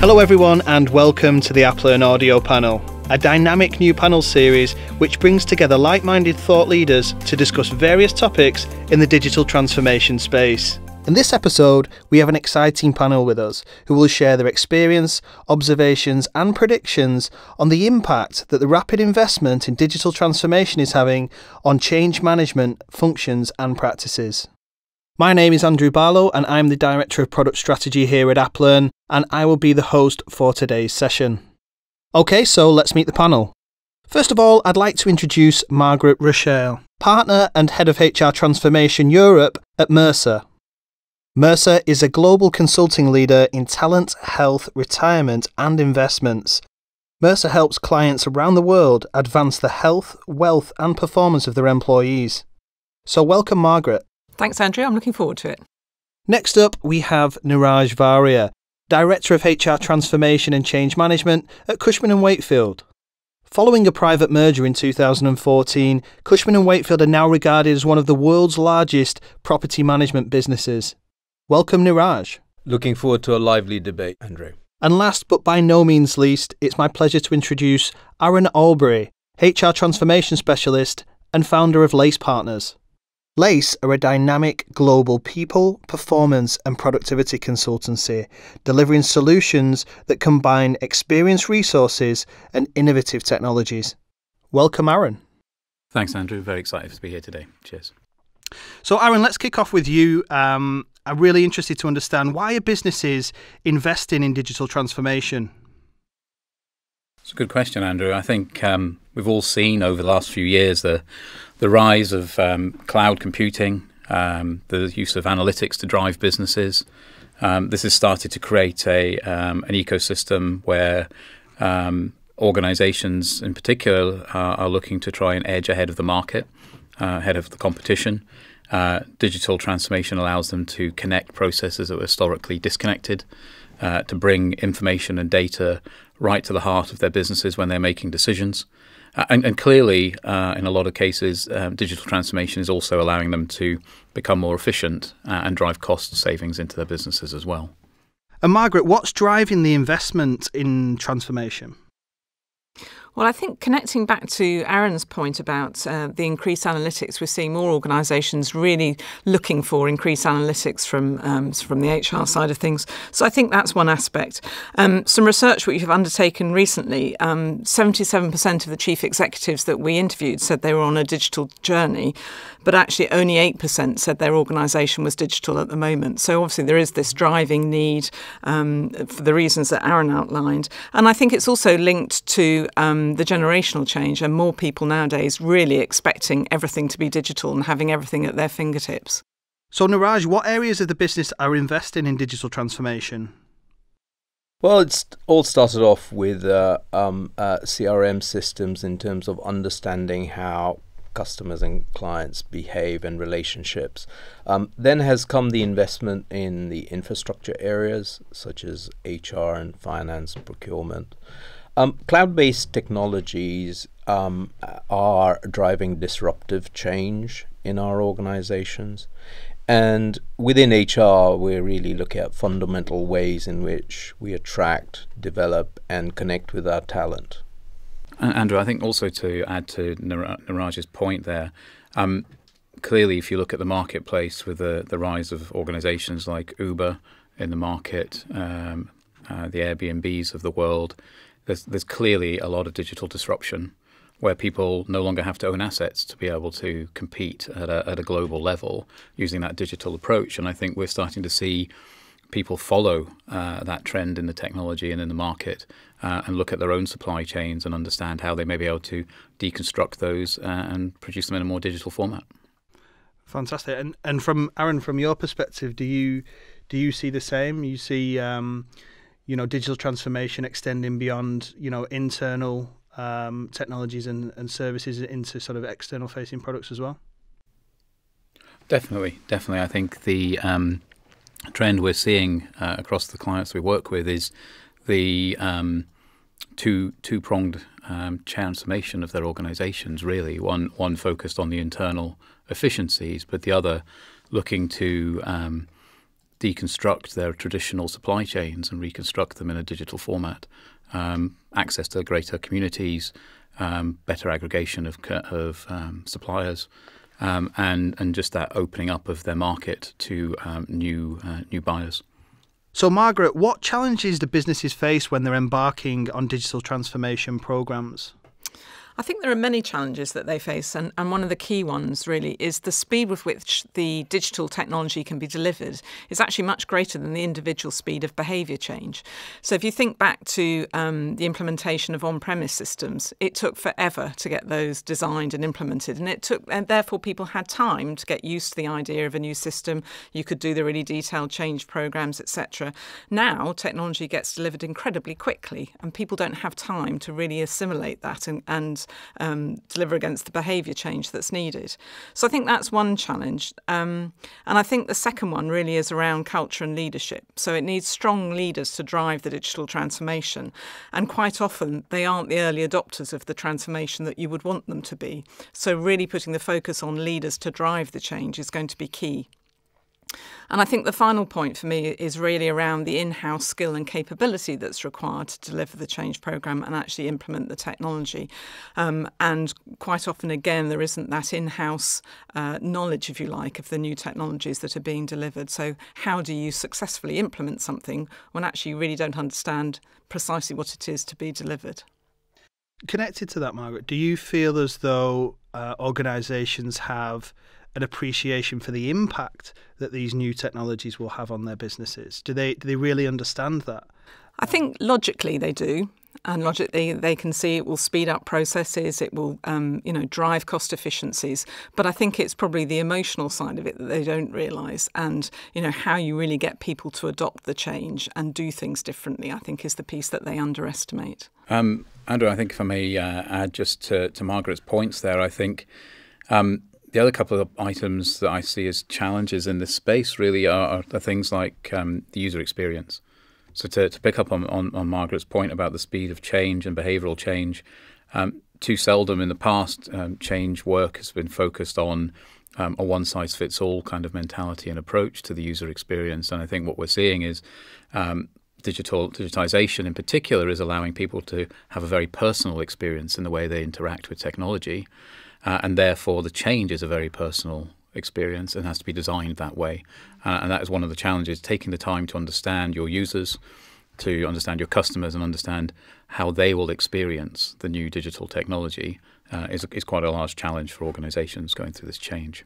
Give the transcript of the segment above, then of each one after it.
Hello everyone and welcome to the AppLearn audio panel, a dynamic new panel series which brings together like-minded thought leaders to discuss various topics in the digital transformation space. In this episode, we have an exciting panel with us who will share their experience, observations and predictions on the impact that the rapid investment in digital transformation is having on change management functions and practices. My name is Andrew Barlow and I'm the Director of Product Strategy here at AppLearn, and I will be the host for today's session. Okay, so let's meet the panel. First of all, I'd like to introduce Margaret Ruiseal, Partner and Head of HR Transformation Europe at Mercer. Mercer is a global consulting leader in talent, health, retirement and investments. Mercer helps clients around the world advance the health, wealth and performance of their employees. So welcome, Margaret. Thanks, Andrew. I'm looking forward to it. Next up, we have Niraj Varia, Director of HR Transformation and Change Management at Cushman Wakefield. Following a private merger in 2014, Cushman Wakefield are now regarded as one of the world's largest property management businesses. Welcome, Niraj. Looking forward to a lively debate, Andrew. And last but by no means least, it's my pleasure to introduce Aaron Alburey, HR Transformation Specialist and founder of Lace Partners. Lace are a dynamic global people, performance and productivity consultancy, delivering solutions that combine experienced resources and innovative technologies. Welcome, Aaron. Thanks, Andrew. Very excited to be here today. Cheers. So, Aaron, let's kick off with you. I'm really interested to understand, why are businesses investing in digital transformation? It's a good question, Andrew. I think we've all seen over the last few years the rise of cloud computing, the use of analytics to drive businesses. This has started to create an ecosystem where organizations in particular are looking to try and edge ahead of the market, ahead of the competition. Digital transformation allows them to connect processes that were historically disconnected, to bring information and data right to the heart of their businesses when they're making decisions. And clearly, in a lot of cases, digital transformation is also allowing them to become more efficient and drive cost savings into their businesses as well. And Margaret, what's driving the investment in transformation? Well, I think connecting back to Aaron's point about the increased analytics, we're seeing more organisations really looking for increased analytics from the HR side of things. So I think that's one aspect. Some research which we've undertaken recently, 77% of the chief executives that we interviewed said they were on a digital journey, but actually only 8% said their organisation was digital at the moment. So obviously there is this driving need for the reasons that Aaron outlined. And I think it's also linked to the generational change, and more people nowadays really expecting everything to be digital and having everything at their fingertips. So Niraj, what areas of the business are investing in digital transformation? Well, it's all started off with CRM systems in terms of understanding how customers and clients behave and relationships. Then has come the investment in the infrastructure areas such as HR and finance, procurement. Cloud-based technologies are driving disruptive change in our organizations. And within HR, we're really looking at fundamental ways in which we attract, develop, and connect with our talent. Andrew, I think also to add to Niraj's point there, clearly if you look at the marketplace with the rise of organizations like Uber in the market, the Airbnbs of the world, there's clearly a lot of digital disruption where people no longer have to own assets to be able to compete at a global level using that digital approach. And I think we're starting to see people follow that trend in the technology and in the market and look at their own supply chains and understand how they may be able to deconstruct those and produce them in a more digital format. Fantastic. And from Aaron, from your perspective, do you see the same? You see digital transformation extending beyond, internal technologies and services into sort of external facing products as well? Definitely. I think the trend we're seeing across the clients we work with is the two-pronged transformation of their organizations, really. One focused on the internal efficiencies, but the other looking to deconstruct their traditional supply chains and reconstruct them in a digital format. Access to greater communities, better aggregation of suppliers, and just that opening up of their market to new buyers. So, Margaret, what challenges do businesses face when they're embarking on digital transformation programs? I think there are many challenges that they face, and one of the key ones really is the speed with which the digital technology can be delivered is actually much greater than the individual speed of behaviour change. So if you think back to the implementation of on-premise systems, it took forever to get those designed and implemented, and therefore people had time to get used to the idea of a new system. You could do the really detailed change programmes, etc. Now technology gets delivered incredibly quickly, and people don't have time to really assimilate that and deliver against the behaviour change that's needed. So I think that's one challenge. And I think the second one really is around culture and leadership. So it needs strong leaders to drive the digital transformation. And quite often they aren't the early adopters of the transformation that you would want them to be. So really putting the focus on leaders to drive the change is going to be key. And I think the final point for me is really around the in-house skill and capability that's required to deliver the change programme and actually implement the technology. And quite often, again, there isn't that in-house knowledge, if you like, of the new technologies that are being delivered. So how do you successfully implement something when actually you really don't understand precisely what it is to be delivered? Connected to that, Margaret, do you feel as though organisations have an appreciation for the impact that these new technologies will have on their businesses? Do they really understand that? I think logically they do. And logically, they can see it will speed up processes, it will, drive cost efficiencies. But I think it's probably the emotional side of it that they don't realise. And, how you really get people to adopt the change and do things differently, I think, is the piece that they underestimate. Andrew, I think if I may add just to Margaret's points there, I think the other couple of items that I see as challenges in this space really are things like the user experience. So to pick up on Margaret's point about the speed of change and behavioural change, too seldom in the past change work has been focused on a one-size-fits-all kind of mentality and approach to the user experience. And I think what we're seeing is digitization in particular is allowing people to have a very personal experience in the way they interact with technology. And therefore, the change is a very personal experience and has to be designed that way. And that is one of the challenges, taking the time to understand your users, to understand your customers and understand how they will experience the new digital technology is quite a large challenge for organisations going through this change.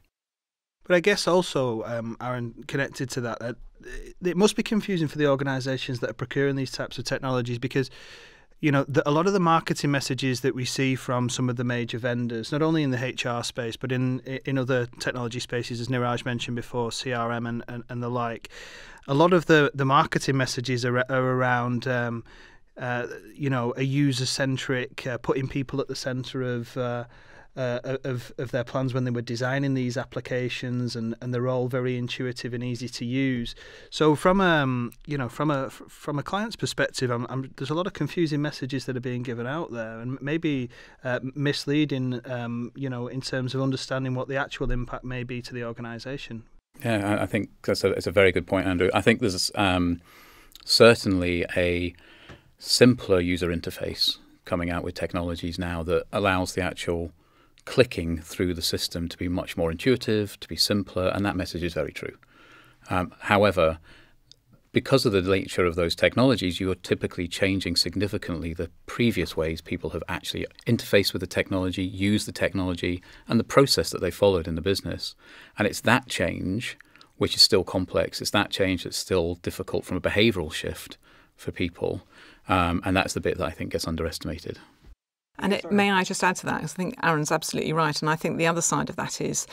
But I guess also, Aaron, connected to that, it must be confusing for the organisations that are procuring these types of technologies because a lot of the marketing messages that we see from some of the major vendors, not only in the HR space, but in other technology spaces, as Niraj mentioned before, CRM and the like, a lot of the marketing messages are around, a user-centric, putting people at the centre of their plans when they were designing these applications, and they're all very intuitive and easy to use. So from a client's perspective, there's a lot of confusing messages that are being given out there, and maybe misleading, in terms of understanding what the actual impact may be to the organisation. Yeah, I think it's a very good point, Andrew. I think there's certainly a simpler user interface coming out with technologies now that allows the actual clicking through the system to be much more intuitive, to be simpler, and that message is very true. However, because of the nature of those technologies, you are typically changing significantly the previous ways people have actually interfaced with the technology, used the technology, and the process that they followed in the business. And it's that change which is still complex. It's that change that's still difficult from a behavioural shift for people. And that's the bit that I think gets underestimated. And may I just add to that? Because I think Aaron's absolutely right. And I think the other side of that is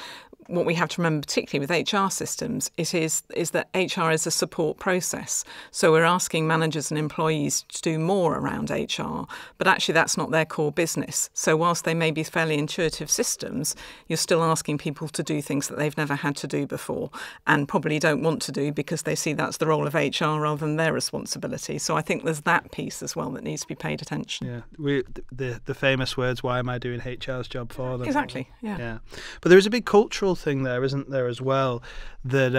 what we have to remember, particularly with HR systems, is that HR is a support process. So we're asking managers and employees to do more around HR, but actually that's not their core business. So whilst they may be fairly intuitive systems, you're still asking people to do things that they've never had to do before and probably don't want to do because they see that's the role of HR rather than their responsibility. So I think there's that piece as well that needs to be paid attention. Yeah, the famous words, why am I doing HR's job for them? Exactly, yeah. But there is a big cultural thing there, isn't there, as well, that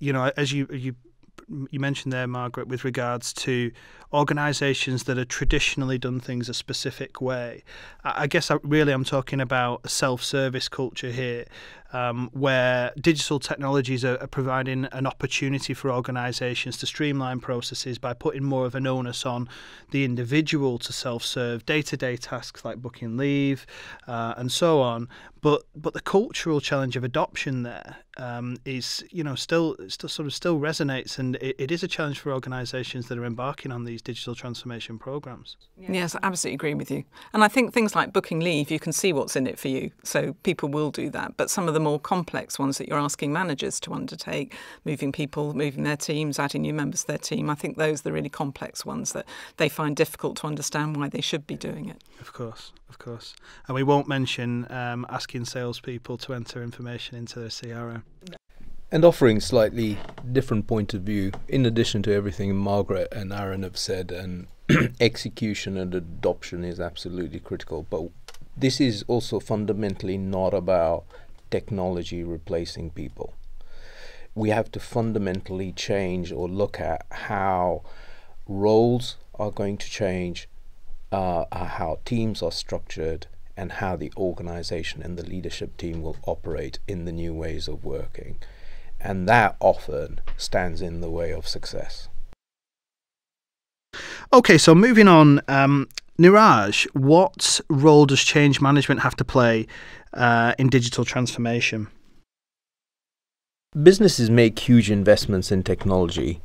as you mentioned there, Margaret, with regards to organisations that have traditionally done things a specific way. I guess I'm talking about a self-service culture here, where digital technologies are providing an opportunity for organisations to streamline processes by putting more of an onus on the individual to self-serve day-to-day tasks like booking leave and so on. But the cultural challenge of adoption there is still resonates, and it is a challenge for organisations that are embarking on these digital transformation programs. Yes, I absolutely agree with you. And I think things like booking leave, you can see what's in it for you, so people will do that. But some of the more complex ones that you're asking managers to undertake, moving people, moving their teams, adding new members to their team, I think those are the really complex ones that they find difficult to understand why they should be doing it. Of course. And we won't mention asking salespeople to enter information into their CRM. And offering slightly different point of view, in addition to everything Margaret and Aaron have said, and execution and adoption is absolutely critical. But this is also fundamentally not about technology replacing people. We have to fundamentally change or look at how roles are going to change, how teams are structured, and how the organization and the leadership team will operate in the new ways of working. And that often stands in the way of success. Okay, so moving on, Niraj, what role does change management have to play in digital transformation? Businesses make huge investments in technology,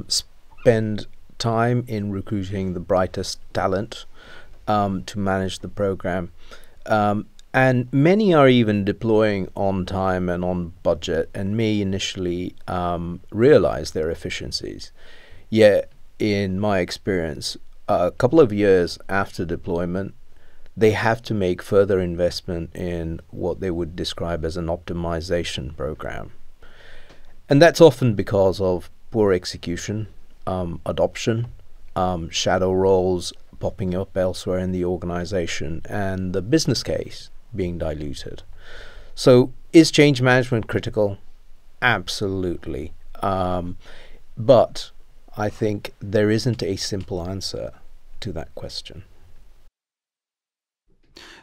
spend time in recruiting the brightest talent to manage the program. And many are even deploying on time and on budget and may initially realize their efficiencies. Yet, in my experience, a couple of years after deployment, they have to make further investment in what they would describe as an optimization program. And that's often because of poor execution, adoption, shadow roles popping up elsewhere in the organization, and the business case being diluted. So is change management critical? Absolutely. But I think there isn't a simple answer to that question.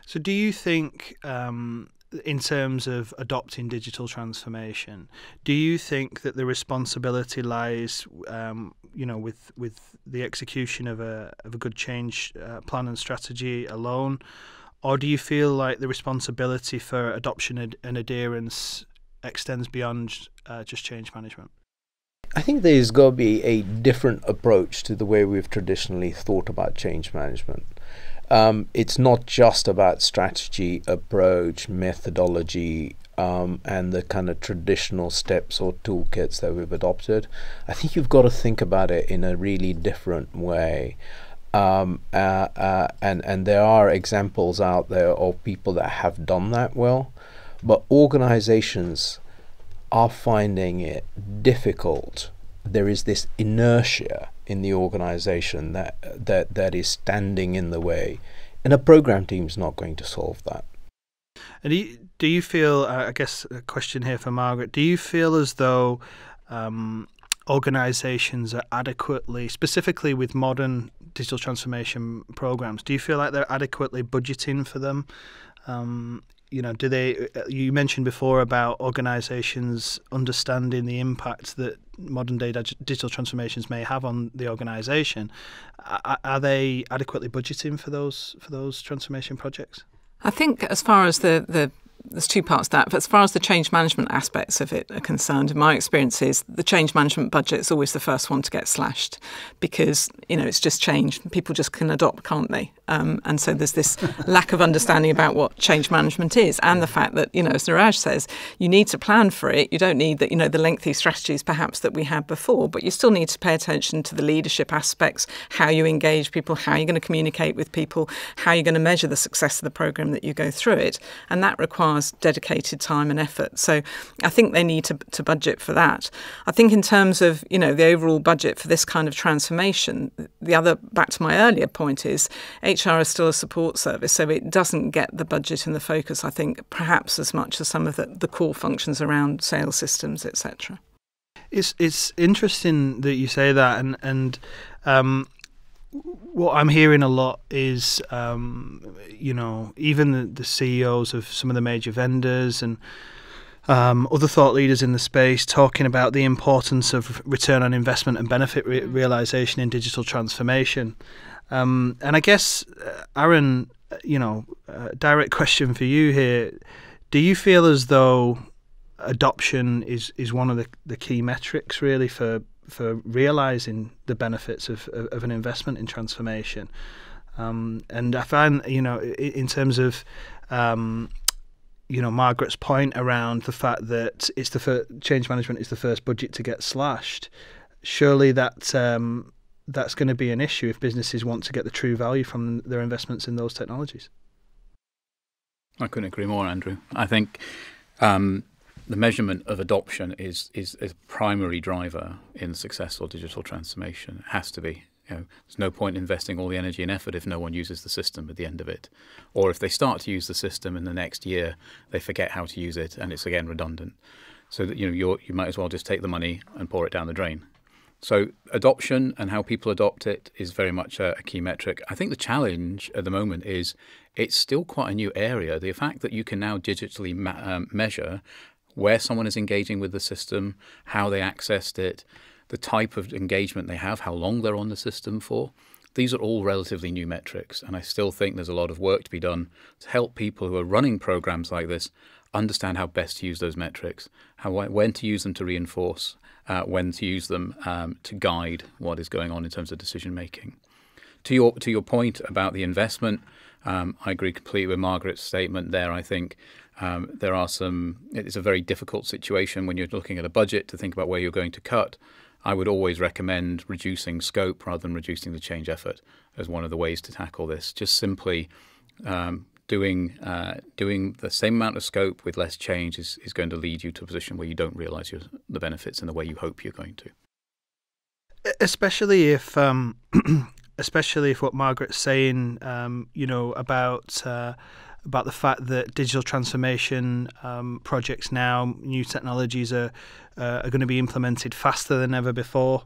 So do you think, in terms of adopting digital transformation, do you think that the responsibility lies, with the execution of a good change plan and strategy alone? Or do you feel like the responsibility for adoption and adherence extends beyond just change management? I think there's got to be a different approach to the way we've traditionally thought about change management. It's not just about strategy, approach, methodology, and the kind of traditional steps or toolkits that we've adopted. I think you've got to think about it in a really different way. And there are examples out there of people that have done that well, but organizations are finding it difficult. There is this inertia in the organization that is standing in the way, and a program team is not going to solve that. And do you feel, I guess a question here for Margaret, do you feel as though organizations are adequately, specifically with modern digital transformation programs, do you feel like they're adequately budgeting for them? Do they? You mentioned before about organisations understanding the impact that modern day digital transformations may have on the organisation. Are they adequately budgeting for those transformation projects? I think as far as there's two parts to that. But as far as the change management aspects of it are concerned, my experience is the change management budget is always the first one to get slashed because, it's just change. People just can adopt, can't they? And so there's this lack of understanding about what change management is and the fact that, as Niraj says, you need to plan for it. You don't need the lengthy strategies perhaps that we had before, but you still need to pay attention to the leadership aspects, how you engage people, how you're going to communicate with people, how you're going to measure the success of the programme that you go through it. And that requires dedicated time and effort. So I think they need to budget for that. I think in terms of, the overall budget for this kind of transformation, the other, back to my earlier point, is HR is still a support service, so it doesn't get the budget and the focus, I think, perhaps as much as some of the core functions around sales systems, etc. It's interesting that you say that, and what I'm hearing a lot is, even the CEOs of some of the major vendors and other thought leaders in the space talking about the importance of return on investment and benefit realization in digital transformation. And I guess, Aaron, direct question for you here. Do you feel as though adoption is one of the key metrics really for realizing the benefits of an investment in transformation? And I find, in terms of, Margaret's point around the fact that it's change management is the first budget to get slashed, surely that's going to be an issue if businesses want to get the true value from their investments in those technologies. I couldn't agree more, Andrew. I think the measurement of adoption is a primary driver in successful digital transformation. It has to be. There's no point investing all the energy and effort if no one uses the system at the end of it. Or if they start to use the system in the next year, they forget how to use it and it's again redundant. So that you might as well just take the money and pour it down the drain. So adoption and how people adopt it is very much a key metric. I think the challenge at the moment is it's still quite a new area. The fact that you can now digitally measure where someone is engaging with the system, how they accessed it, the type of engagement they have, how long they're on the system for. These are all relatively new metrics, and I still think there's a lot of work to be done to help people who are running programs like this understand how best to use those metrics, when to use them to reinforce, when to use them to guide what is going on in terms of decision making. To your point about the investment, I agree completely with Margaret's statement there. I think it's a very difficult situation when you're looking at a budget to think about where you're going to cut. I would always recommend reducing scope rather than reducing the change effort as one of the ways to tackle this. Just simply doing the same amount of scope with less change is going to lead you to a position where you don't realise the benefits in the way you hope you're going to. Especially if what Margaret's saying, about the fact that digital transformation projects now, new technologies are going to be implemented faster than ever before,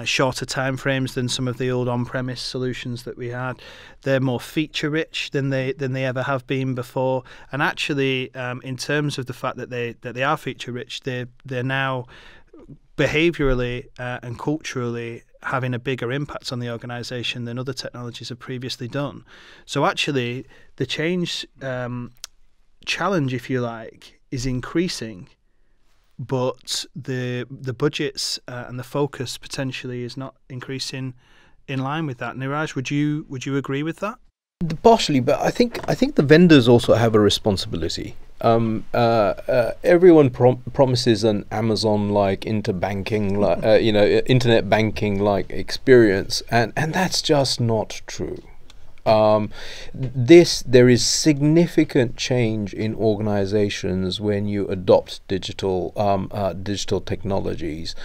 shorter timeframes than some of the old on-premise solutions that we had. They're more feature-rich than they ever have been before. And actually, in terms of the fact that they are feature-rich, they're now behaviourally and culturally having a bigger impact on the organisation than other technologies have previously done. So actually, the change challenge, if you like, is increasing, but the budgets and the focus potentially is not increasing in line with that. Niraj, would you agree with that? Partially, but I think the vendors also have a responsibility. Everyone promises an Amazon-like internet banking-like experience, and that's just not true. There is significant change in organizations when you adopt digital technologies,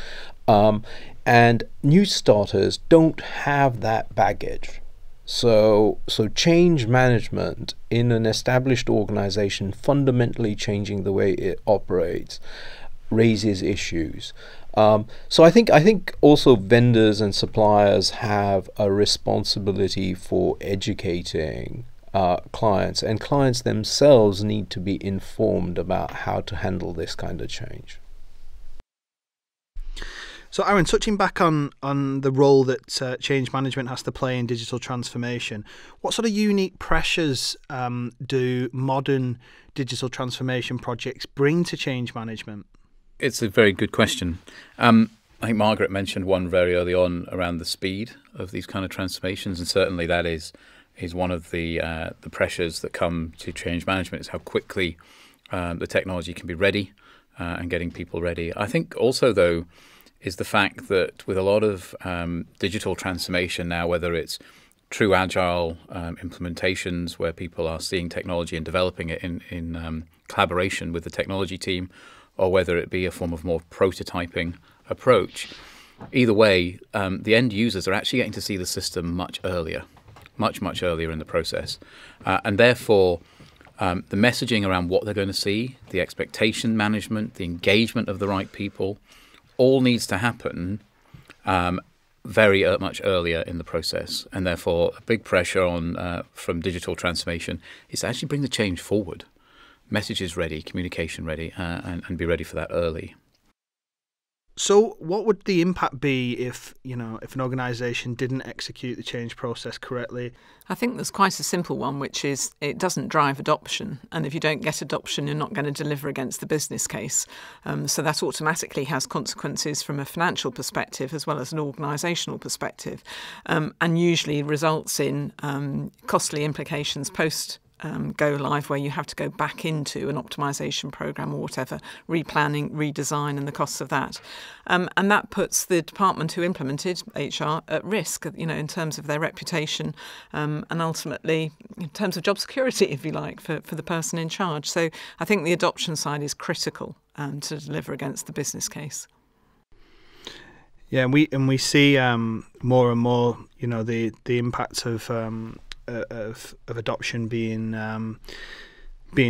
and new starters don't have that baggage. So change management in an established organization, fundamentally changing the way it operates, raises issues. So I think also vendors and suppliers have a responsibility for educating clients, and clients themselves need to be informed about how to handle this kind of change. So, Aaron, touching back on the role that change management has to play in digital transformation, what sort of unique pressures do modern digital transformation projects bring to change management? It's a very good question. I think Margaret mentioned one very early on around the speed of these kind of transformations, and certainly that is one of the pressures that come to change management, is how quickly the technology can be ready and getting people ready. I think also, though, is the fact that with a lot of digital transformation now, whether it's true agile implementations where people are seeing technology and developing it in collaboration with the technology team, or whether it be a form of more prototyping approach, either way, the end users are actually getting to see the system much earlier in the process. And therefore, the messaging around what they're going to see, the expectation management, the engagement of the right people, all needs to happen very much earlier in the process, and therefore a big pressure on from digital transformation is to actually bring the change forward. Messages ready, communication ready, and be ready for that early. So what would the impact be if an organisation didn't execute the change process correctly? I think there's quite a simple one, which is it doesn't drive adoption. And if you don't get adoption, you're not going to deliver against the business case. So that automatically has consequences from a financial perspective as well as an organisational perspective, and usually results in costly implications post go live, where you have to go back into an optimization program or whatever, replanning, redesign, and the costs of that. And that puts the department who implemented HR at risk, in terms of their reputation, and ultimately in terms of job security, if you like, for the person in charge. So I think the adoption side is critical to deliver against the business case. Yeah, and we see more and more, the impact of adoption being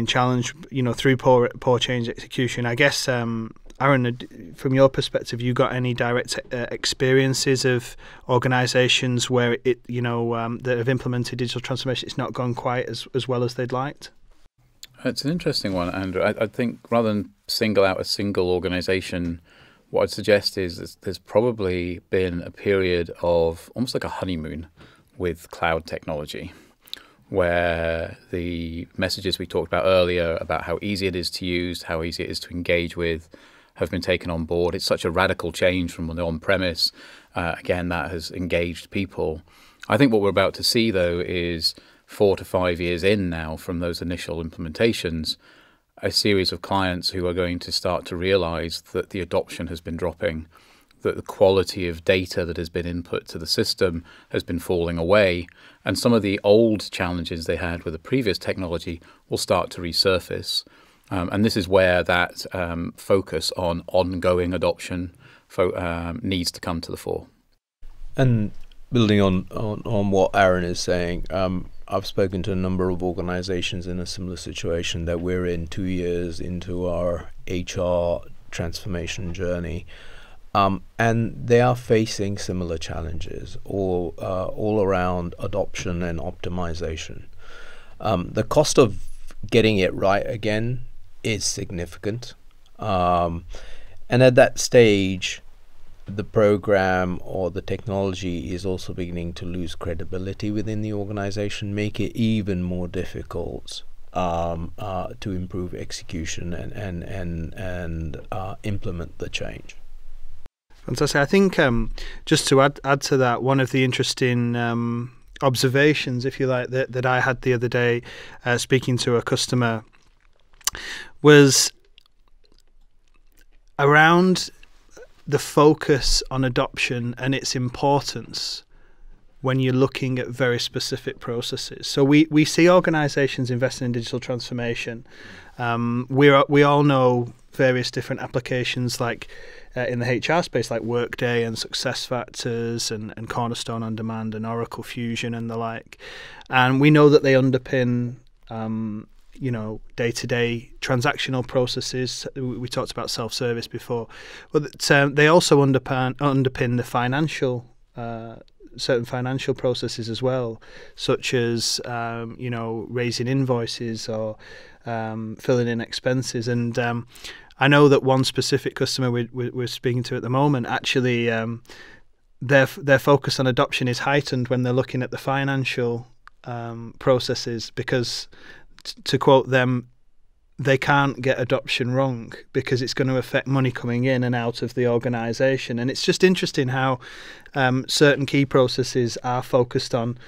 challenged, through poor change execution. I guess, Aaron, from your perspective, you got any direct experiences of organisations where that have implemented digital transformation, it's not gone quite as well as they'd liked? It's an interesting one, Andrew. I think rather than single out a single organisation, what I'd suggest is there's probably been a period of almost like a honeymoon with cloud technology, where the messages we talked about earlier about how easy it is to use, how easy it is to engage with, have been taken on board. It's such a radical change from the on-premise. Again, that has engaged people. I think what we're about to see, though, is 4 to 5 years in now from those initial implementations, a series of clients who are going to start to realize that the adoption has been dropping, that the quality of data that has been input to the system has been falling away, and some of the old challenges they had with the previous technology will start to resurface. And this is where that focus on ongoing adoption needs to come to the fore. And building on what Aaron is saying, I've spoken to a number of organizations in a similar situation that we're in 2 years into our HR transformation journey. And they are facing similar challenges all around adoption and optimization. The cost of getting it right again is significant. And at that stage, the program or the technology is also beginning to lose credibility within the organization, make it even more difficult to improve execution and implement the change. Fantastic. I think just to add to that, one of the interesting observations, if you like, that I had the other day speaking to a customer was around the focus on adoption and its importance when you're looking at very specific processes. So we see organisations investing in digital transformation. We all know various different applications like in the HR space, like Workday and SuccessFactors and Cornerstone On Demand and Oracle Fusion and the like. And we know that they underpin day-to-day transactional processes. We talked about self-service before, but they also underpin the financial, certain financial processes as well, such as raising invoices or filling in expenses. And I know that one specific customer we're speaking to at the moment, actually, their focus on adoption is heightened when they're looking at the financial processes, because to quote them, they can't get adoption wrong because it's going to affect money coming in and out of the organisation. And it's just interesting how certain key processes are focused on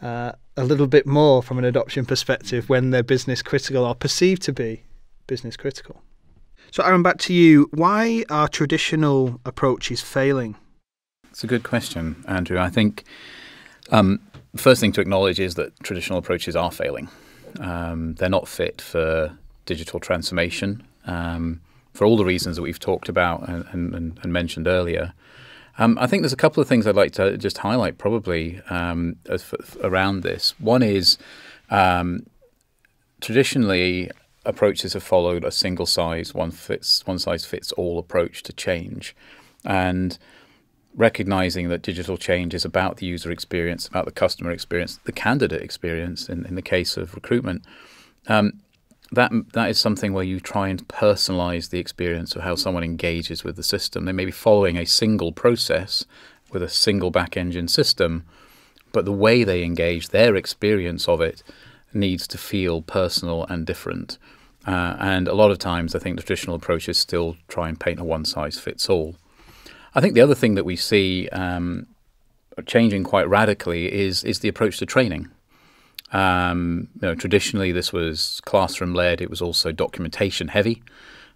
a little bit more from an adoption perspective when they're business critical or perceived to be business critical. So Aaron, back to you. Why are traditional approaches failing? It's a good question, Andrew. I think first thing to acknowledge is that traditional approaches are failing. They're not fit for digital transformation for all the reasons that we've talked about and mentioned earlier. I think there's a couple of things I'd like to just highlight probably around this. One is traditionally approaches have followed a single size, one size fits all approach to change. And recognizing that digital change is about the user experience, about the customer experience, the candidate experience in the case of recruitment, that is something where you try and personalize the experience of how someone engages with the system. They may be following a single process with a single back engine system, but the way they engage, their experience of it, needs to feel personal and different. And a lot of times I think the traditional approaches still try and paint a one-size-fits-all. I think the other thing that we see changing quite radically is the approach to training. Traditionally this was classroom-led. It was also documentation-heavy,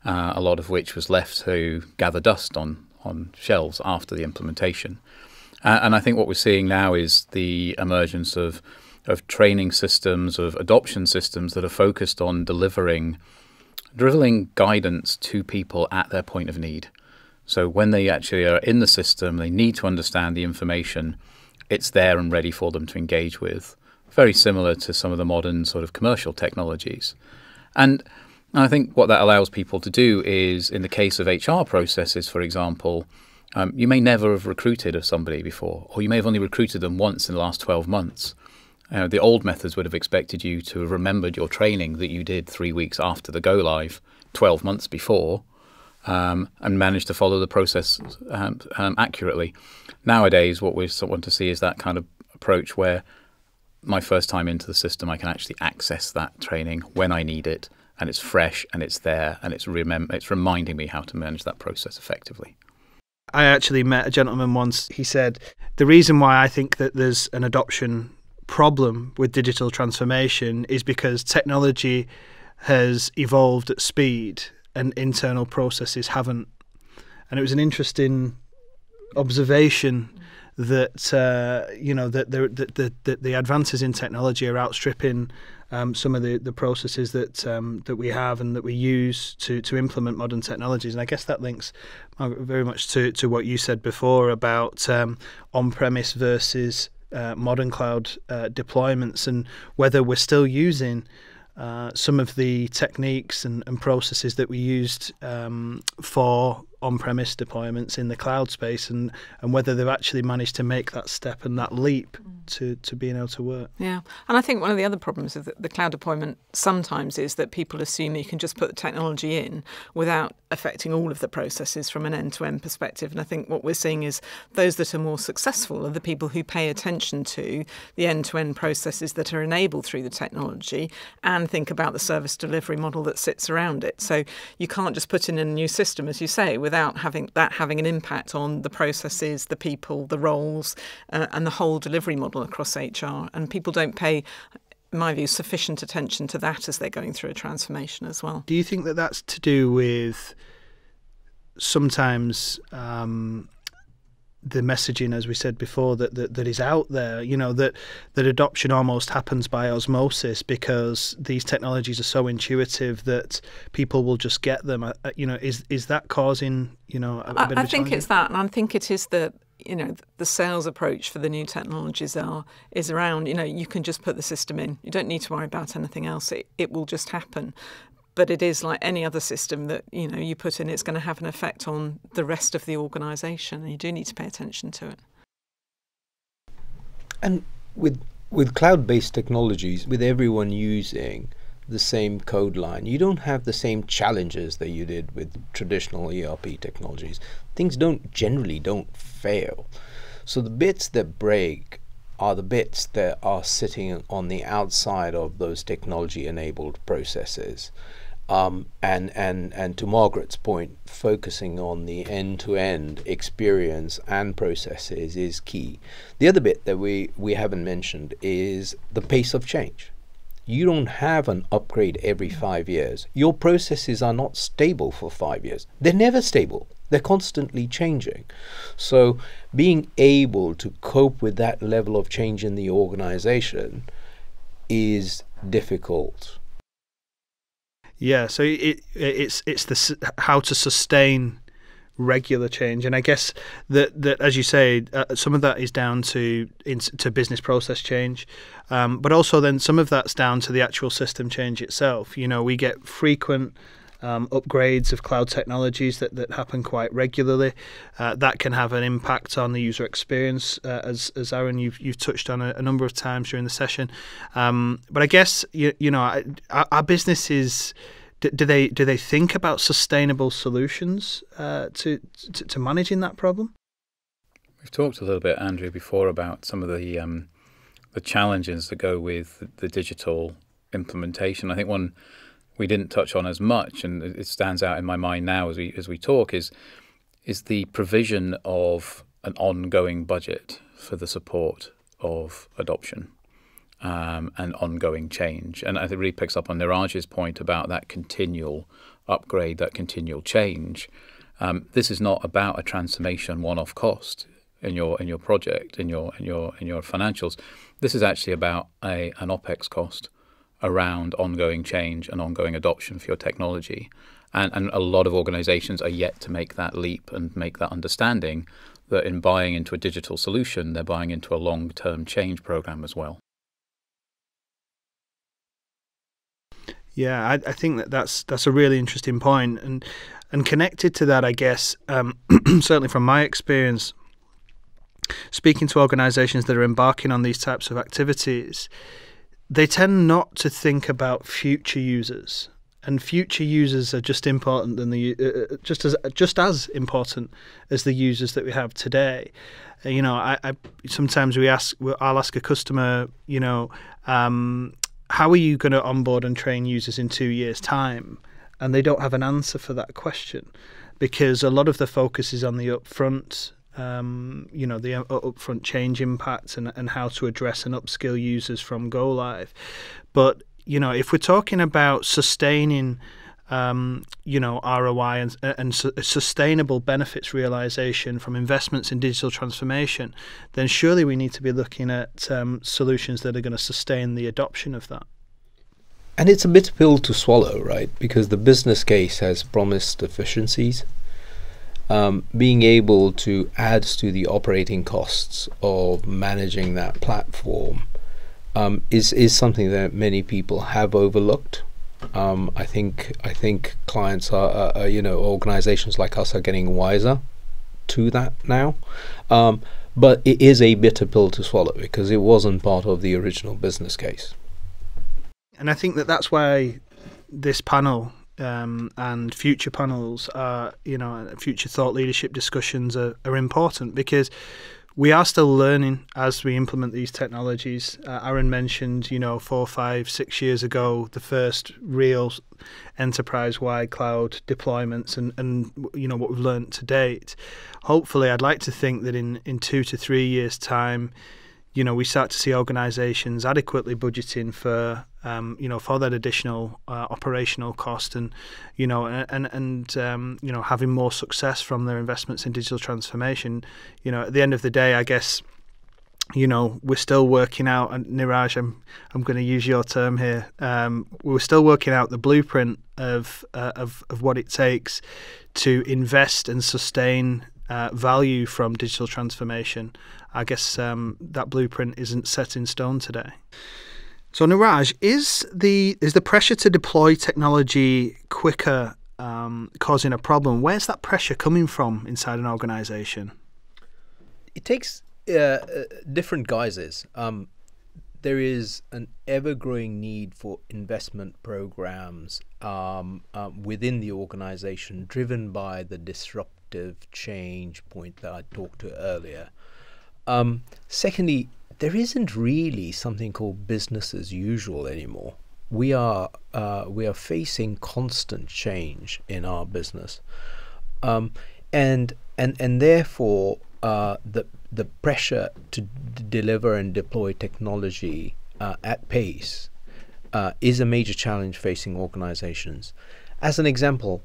a lot of which was left to gather dust on shelves after the implementation. And I think what we're seeing now is the emergence of training systems, of adoption systems that are focused on delivering guidance to people at their point of need. So when they actually are in the system, they need to understand the information. It's there and ready for them to engage with. Very similar to some of the modern sort of commercial technologies. And I think what that allows people to do is, in the case of HR processes, for example, you may never have recruited somebody before, or you may have only recruited them once in the last 12 months. The old methods would have expected you to have remembered your training that you did 3 weeks after the go live, 12 months before, and managed to follow the process accurately. Nowadays, what we want to see is that kind of approach where my first time into the system, I can actually access that training when I need it, and it's fresh and it's there, and it's reminding me how to manage that process effectively. I actually met a gentleman once. He said, the reason why I think that there's an adoption problem with digital transformation is because technology has evolved at speed and internal processes haven't. And it was an interesting observation that that the advances in technology are outstripping some of the processes that we have and that we use to implement modern technologies. And I guess that links very much to what you said before about on-premise versus modern cloud deployments, and whether we're still using some of the techniques and processes that we used for on-premise deployments in the cloud space, and whether they've actually managed to make that step and that leap to being able to work. Yeah, and I think one of the other problems with the cloud deployment sometimes is that people assume you can just put the technology in without affecting all of the processes from an end-to-end perspective. And I think what we're seeing is those that are more successful are the people who pay attention to the end-to-end processes that are enabled through the technology and think about the service delivery model that sits around it. So you can't just put in a new system, as you say, without having an impact on the processes, the people, the roles, and the whole delivery model across HR. And people don't pay, in my view, sufficient attention to that as they're going through a transformation as well. Do you think that that's to do with sometimes the messaging, as we said before, that is out there, that adoption almost happens by osmosis because these technologies are so intuitive that people will just get them? Is that causing, a bit of a I think challenge? it's that, and I think it is the sales approach for the new technologies is around, you can just put the system in. You don't need to worry about anything else. It will just happen. But it is like any other system that, you put in, it's going to have an effect on the rest of the organisation, and you do need to pay attention to it. And with cloud-based technologies, with everyone using the same code line, you don't have the same challenges that you did with traditional ERP technologies. Things generally don't fail. So the bits that break are the bits that are sitting on the outside of those technology-enabled processes. And to Margaret's point, focusing on the end-to-end experience and processes is key. The other bit that we haven't mentioned is the pace of change. You don't have an upgrade every 5 years. Your processes are not stable for 5 years. They're never stable. They're constantly changing. So being able to cope with that level of change in the organization is difficult. Yeah, so it's how to sustain regular change, and I guess that as you say, some of that is down to business process change, but also then some of that's down to the actual system change itself. We get frequent upgrades of cloud technologies that happen quite regularly. That can have an impact on the user experience, as Aaron, you've touched on a number of times during the session. But I guess our businesses, do they think about sustainable solutions to managing that problem? We've talked a little bit, Andrew, before about some of the challenges that go with the digital implementation. I think one we didn't touch on as much, and it stands out in my mind now as we talk, is the provision of an ongoing budget for the support of adoption and ongoing change. And I think it really picks up on Niraj's point about that continual upgrade, that continual change. This is not about a transformation one-off cost in your project, in your financials. This is actually about an OpEx cost around ongoing change and ongoing adoption for your technology. And a lot of organizations are yet to make that leap and make that understanding that in buying into a digital solution, they're buying into a long-term change program as well. Yeah, I think that's a really interesting point. And connected to that, I guess, certainly from my experience, speaking to organizations that are embarking on these types of activities, they tend not to think about future users, and future users are just important than just as important as the users that we have today. I sometimes I'll ask a customer, how are you going to onboard and train users in 2 years' time? And they don't have an answer for that question, because a lot of the focus is on the upfront. The upfront change impact and how to address and upskill users from go live. But, if we're talking about sustaining, ROI and sustainable benefits realization from investments in digital transformation, then surely we need to be looking at solutions that are going to sustain the adoption of that. And it's a bitter pill to swallow, right? Because the business case has promised efficiencies. Being able to add to the operating costs of managing that platform is something that many people have overlooked. I think clients are, organizations like us are getting wiser to that now. But it is a bitter pill to swallow because it wasn't part of the original business case. And I think that's why this panel and future panels are, future thought leadership discussions are important, because we are still learning as we implement these technologies. Aaron mentioned, 4, 5, 6 years ago, the first real enterprise-wide cloud deployments and what we've learned to date. Hopefully, I'd like to think that in 2 to 3 years' time, we start to see organizations adequately budgeting for for that additional operational cost and having more success from their investments in digital transformation. At the end of the day, I guess, we're still working out, and Niraj, I'm going to use your term here. We're still working out the blueprint of what it takes to invest and sustain value from digital transformation. I guess that blueprint isn't set in stone today. So Niraj, is the pressure to deploy technology quicker causing a problem? Where's that pressure coming from inside an organization? It takes different guises. There is an ever-growing need for investment programs within the organization, driven by the disruptive change point that I talked to earlier. Secondly, there isn't really something called business as usual anymore. We are facing constant change in our business, and therefore the pressure to deliver and deploy technology at pace is a major challenge facing organizations. As an example,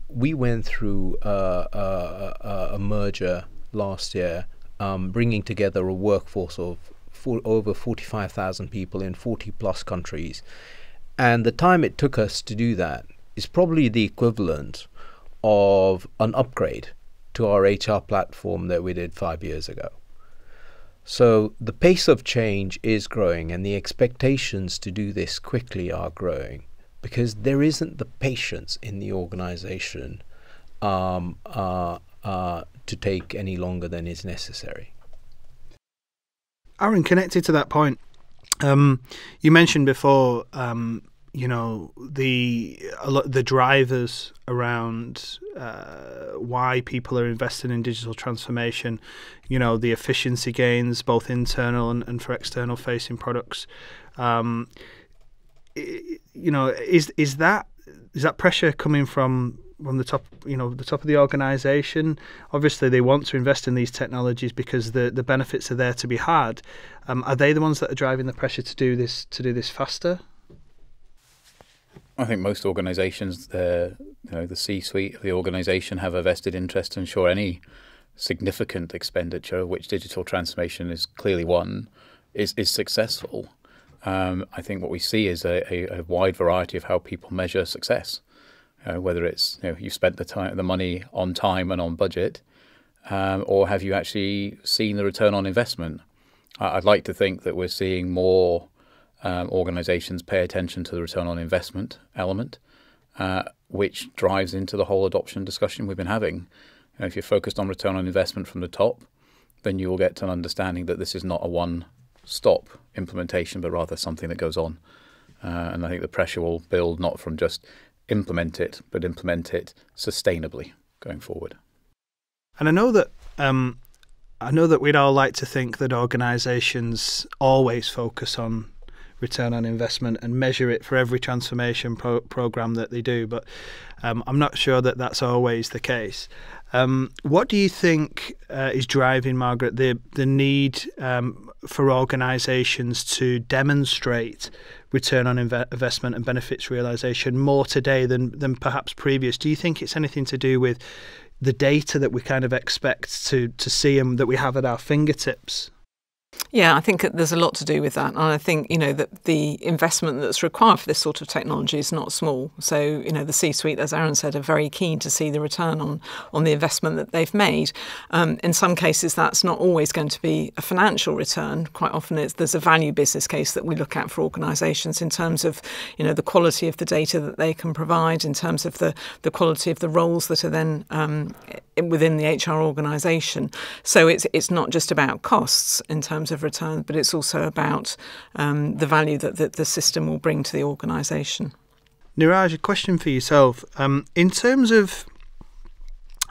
we went through a merger last year, bringing together a workforce of over 45,000 people in 40 plus countries. And the time it took us to do that is probably the equivalent of an upgrade to our HR platform that we did 5 years ago. So the pace of change is growing, and the expectations to do this quickly are growing. because there isn't the patience in the organization to take any longer than is necessary. Aaron, connected to that point, you mentioned before, the drivers around why people are investing in digital transformation, the efficiency gains, both internal and for external facing products. Is that pressure coming from the top, the top of the organisation? Obviously, they want to invest in these technologies because the benefits are there to be had. Are they the ones that are driving the pressure to do this faster? I think most organisations, the C-suite of the organisation, have a vested interest to ensure any significant expenditure, of which digital transformation is clearly one, is successful. I think what we see is a wide variety of how people measure success. Whether it's you've spent the money on time and on budget, or have you actually seen the return on investment? I'd like to think that we're seeing more organisations pay attention to the return on investment element, which drives into the whole adoption discussion we've been having. If you're focused on return on investment from the top, then you will get to an understanding that this is not a one-stop implementation, but rather something that goes on. And I think the pressure will build not from just implement it, but implement it sustainably going forward. And I know that we'd all like to think that organisations always focus on return on investment and measure it for every transformation program that they do, but I'm not sure that that's always the case. What do you think is driving, Margaret, the need for organisations to demonstrate return on investment and benefits realisation more today than perhaps previous? Do you think it's anything to do with the data that we kind of expect to see and that we have at our fingertips? Yeah, I think there's a lot to do with that. And I think, that the investment that's required for this sort of technology is not small. So, the C-suite, as Aaron said, are very keen to see the return on the investment that they've made. In some cases, that's not always going to be a financial return. Quite often, there's a value business case that we look at for organisations in terms of, the quality of the data that they can provide, in terms of the quality of the roles that are then within the HR organisation. So it's not just about costs in terms of return, but it's also about the value that the system will bring to the organisation. Niraj, a question for yourself. In terms of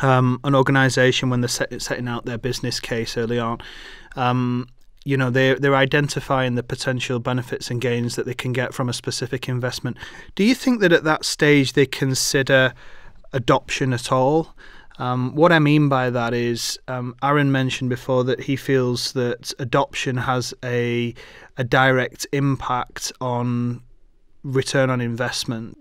an organisation when they're setting out their business case early on, they're identifying the potential benefits and gains that they can get from a specific investment. Do you think that at that stage they consider adoption at all? What I mean by that is, Aaron mentioned before that he feels that adoption has a direct impact on return on investment.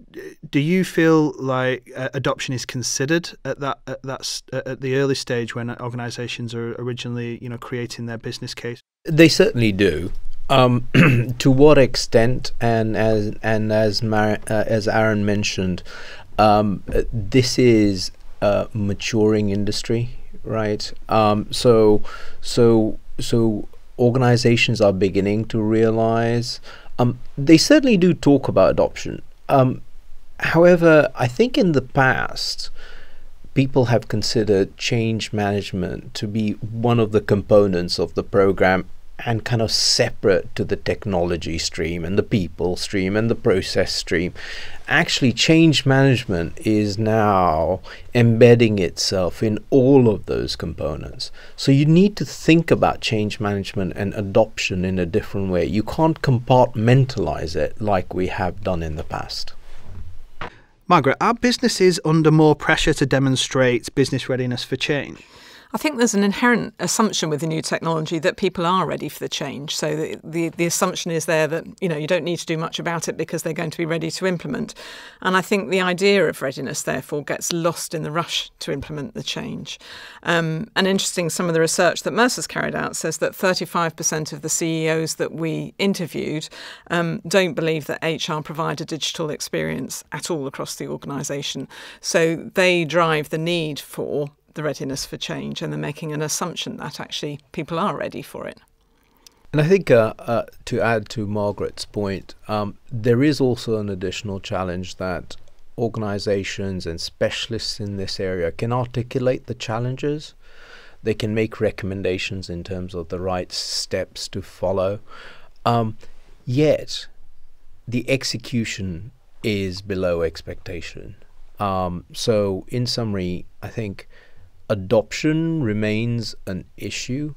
Do you feel like adoption is considered at the early stage when organisations are originally, creating their business case? They certainly do. To what extent, and as Aaron mentioned, this is a maturing industry, right? So organizations are beginning to realize they certainly do talk about adoption. However, I think in the past, people have considered change management to be one of the components of the program and kind of separate to the technology stream and the people stream and the process stream. Actually, change management is now embedding itself in all of those components. So you need to think about change management and adoption in a different way. You can't compartmentalize it like we have done in the past. Margaret, are businesses under more pressure to demonstrate business readiness for change? I think there's an inherent assumption with the new technology that people are ready for the change. So the assumption is there that, you don't need to do much about it because they're going to be ready to implement. And I think the idea of readiness, therefore, gets lost in the rush to implement the change. And interesting, some of the research that Mercer's carried out says that 35% of the CEOs that we interviewed don't believe that HR provide a digital experience at all across the organisation. So they drive the need for the readiness for change, and they're making an assumption that actually people are ready for it. And I think to add to Margaret's point, there is also an additional challenge that organizations and specialists in this area can articulate the challenges. They can make recommendations in terms of the right steps to follow. Yet, the execution is below expectation. So, in summary, I think adoption remains an issue,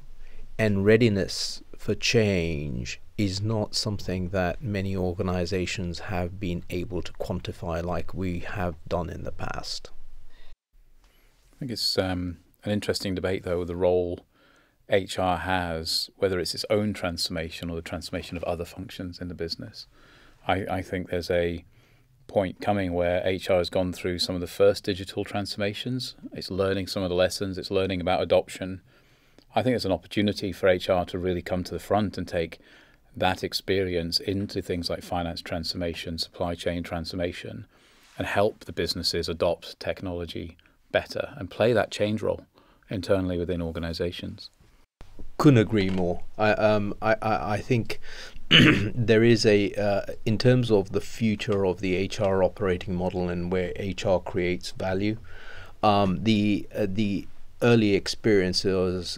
and readiness for change is not something that many organizations have been able to quantify like we have done in the past. I think it's an interesting debate, though, the role HR has, whether it's its own transformation or the transformation of other functions in the business. I think there's a point coming where HR has gone through some of the first digital transformations. It's learning some of the lessons. It's learning about adoption. I think it's an opportunity for HR to really come to the front and take that experience into things like finance transformation, supply chain transformation, and help the businesses adopt technology better and play that change role internally within organizations. Couldn't agree more. I think there is in terms of the future of the HR operating model and where HR creates value, the early experiences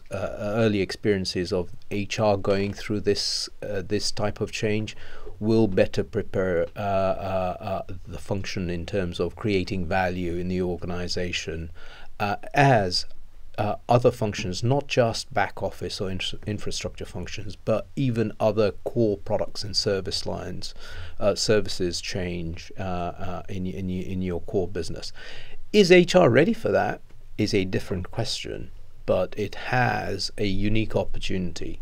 of HR going through this type of change will better prepare the function in terms of creating value in the organization as other functions, not just back office or infrastructure functions, but even other core products and service lines, services change in your core business. Is HR ready for that? Is a different question, but it has a unique opportunity.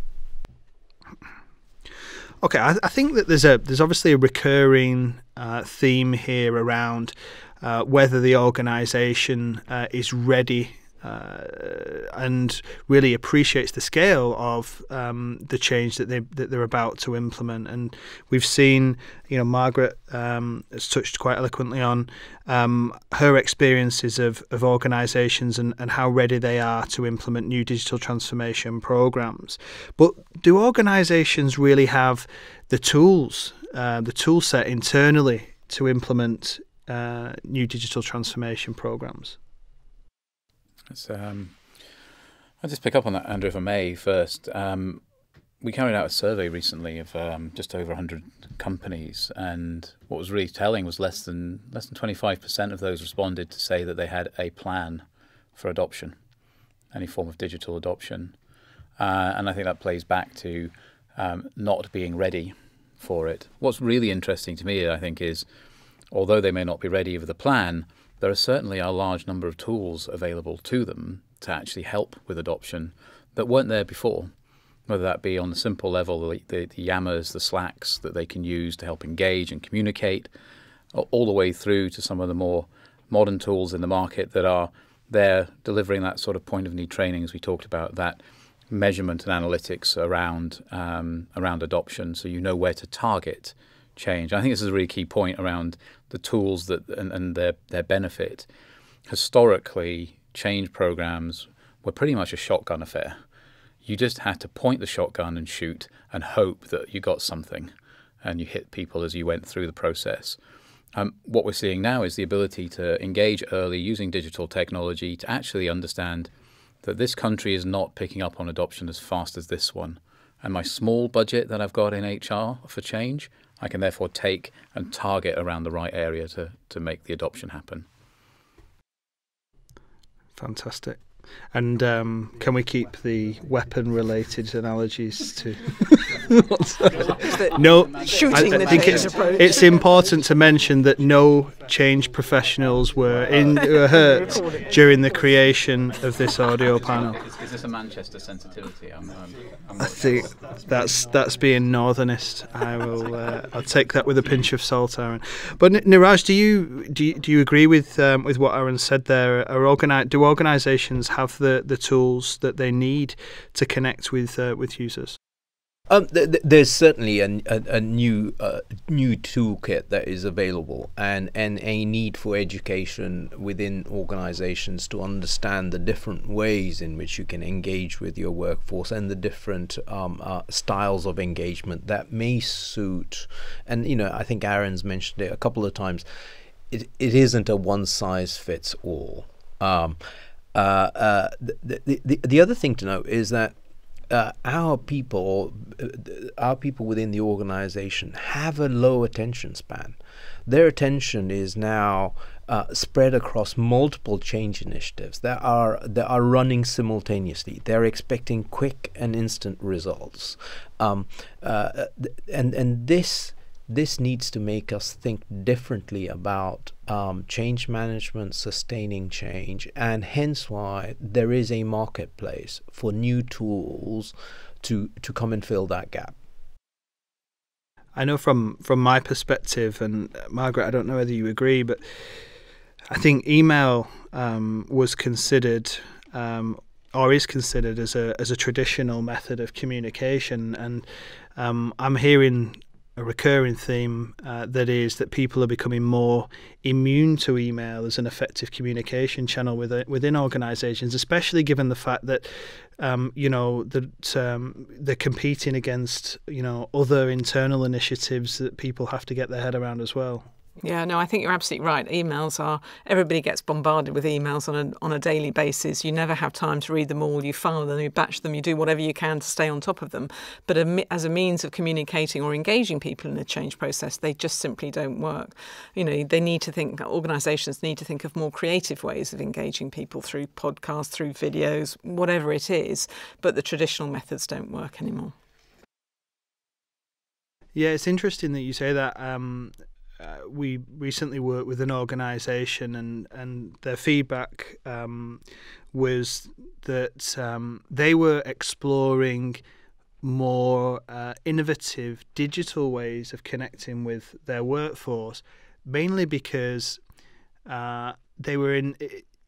Okay, I think that there's obviously a recurring theme here around whether the organisation is ready and really appreciates the scale of the change that they're about to implement. And we've seen, Margaret has touched quite eloquently on her experiences of organisations and how ready they are to implement new digital transformation programs. But do organisations really have the tools, the tool set internally to implement new digital transformation programs? I'll just pick up on that, Andrew, if I may, first. We carried out a survey recently of just over 100 companies, and what was really telling was less than 25% of those responded to say that they had a plan for adoption, any form of digital adoption. And I think that plays back to not being ready for it. What's really interesting to me, I think, is although they may not be ready with a plan, there are certainly a large number of tools available to them to actually help with adoption that weren't there before, whether that be on the simple level, the Yammers, the Slacks that they can use to help engage and communicate, all the way through to some of the more modern tools in the market that are there delivering that sort of point of need training, as we talked about, that measurement and analytics around adoption, so you know where to target change. I think this is a really key point around the tools that and their benefit. Historically, change programs were pretty much a shotgun affair. You just had to point the shotgun and shoot and hope that you got something and you hit people as you went through the process. What we're seeing now is the ability to engage early using digital technology to actually understand that this country is not picking up on adoption as fast as this one. And my small budget that I've got in HR for change, I can therefore take and target around the right area to make the adoption happen. Fantastic. And can we keep the weapon-related analogies to? No, shooting I the think change approach. it's important to mention that no change professionals were hurt during the creation of this audio panel. Is this a Manchester sensitivity? I think that's being northernist. I'll take that with a pinch of salt, Aaron. But Niraj, do you agree with what Aaron said there? Do organisations have the tools that they need to connect with users? There's certainly a new toolkit that is available, and a need for education within organizations to understand the different ways in which you can engage with your workforce and the different styles of engagement that may suit. And I think Aaron's mentioned it a couple of times. It isn't a one size fits all. The other thing to note is that our people within the organization have a low attention span. Their attention is now spread across multiple change initiatives that are running simultaneously. They're expecting quick and instant results, and this needs to make us think differently about change management, sustaining change, and hence why there is a marketplace for new tools to come and fill that gap. I know from my perspective, and Margaret, I don't know whether you agree, but I think email was considered or is considered as a traditional method of communication, and I'm hearing a recurring theme that is that people are becoming more immune to email as an effective communication channel within organisations, especially given the fact that they're competing against other internal initiatives that people have to get their head around as well. Yeah, no, I think you're absolutely right. Everybody gets bombarded with emails on a daily basis. You never have time to read them all. You file them, you batch them, you do whatever you can to stay on top of them. But as a means of communicating or engaging people in the change process, they just simply don't work. They need to think, organisations need to think of more creative ways of engaging people through podcasts, through videos, whatever it is. But the traditional methods don't work anymore. Yeah, it's interesting that you say that. We recently worked with an organisation, and their feedback was that they were exploring more innovative digital ways of connecting with their workforce, mainly because they were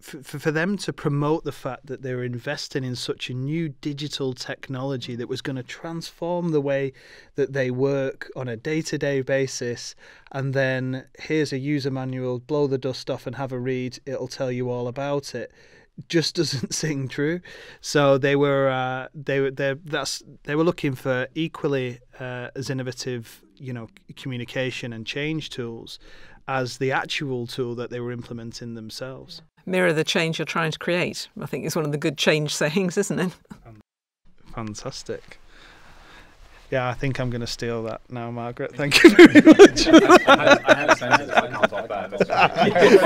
for them to promote the fact that they were investing in such a new digital technology that was going to transform the way that they work on a day-to-day basis. And then here's a user manual, blow the dust off and have a read, it'll tell you all about it, just doesn't sing true. So they were looking for equally as innovative communication and change tools as the actual tool that they were implementing themselves. Mirror the change you're trying to create, I think is one of the good change sayings, isn't it? Fantastic. Yeah, I think I'm going to steal that now, Margaret. Thank you very much. I had a sentence, I can't talk about it.